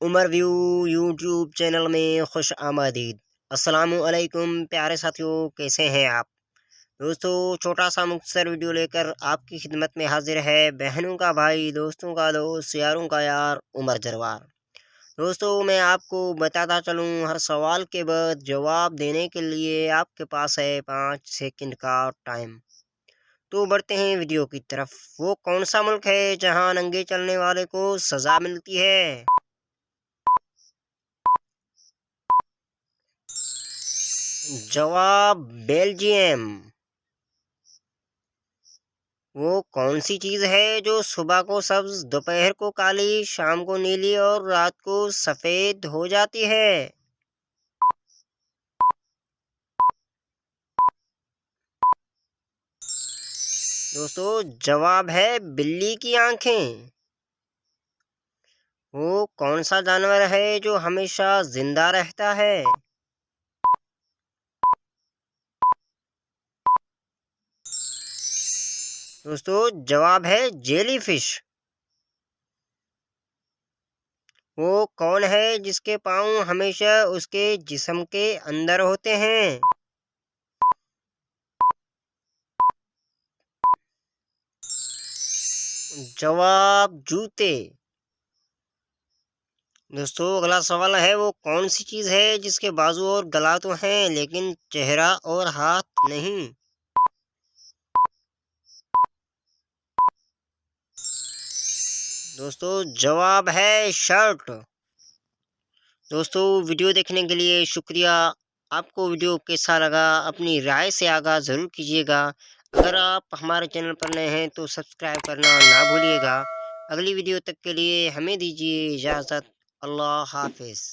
Umar view YouTube channel में खुश आमदीद। अस्सलामुअलैकुम प्यारे साथियों, कैसे हैं आप दोस्तों। छोटा सा मुख्तसर वीडियो लेकर आपकी खिदमत में हाजिर है बहनों का भाई, दोस्तों का दोस्त, यारों का यार उमर जरवार। दोस्तों, मैं आपको बताता चलूं, हर सवाल के बाद जवाब देने के लिए आपके पास है 5 सेकंड का टाइम। तो बढ़ते हैं वीडियो की तरफ। वो कौन सा मुल्क है जहां नंगे चलने वाले को सजा मिलती है? जवाब बेल्जियम। वो कौन सी चीज़ है जो सुबह को सब्ज, दोपहर को काली, शाम को नीली और रात को सफ़ेद हो जाती है? दोस्तों, जवाब है बिल्ली की आंखें। वो कौन सा जानवर है जो हमेशा जिंदा रहता है? दोस्तों, जवाब है जेलीफिश। वो कौन है जिसके पाँव हमेशा उसके जिस्म के अंदर होते हैं? जवाब जूते। दोस्तों, अगला सवाल है, वो कौन सी चीज़ है जिसके बाजू और गला तो हैं लेकिन चेहरा और हाथ नहीं? दोस्तों, जवाब है शर्ट। दोस्तों, वीडियो देखने के लिए शुक्रिया। आपको वीडियो कैसा लगा अपनी राय से आगाह ज़रूर कीजिएगा। अगर आप हमारे चैनल पर नए हैं तो सब्सक्राइब करना ना भूलिएगा। अगली वीडियो तक के लिए हमें दीजिए इजाज़त। अल्लाह हाफिज़।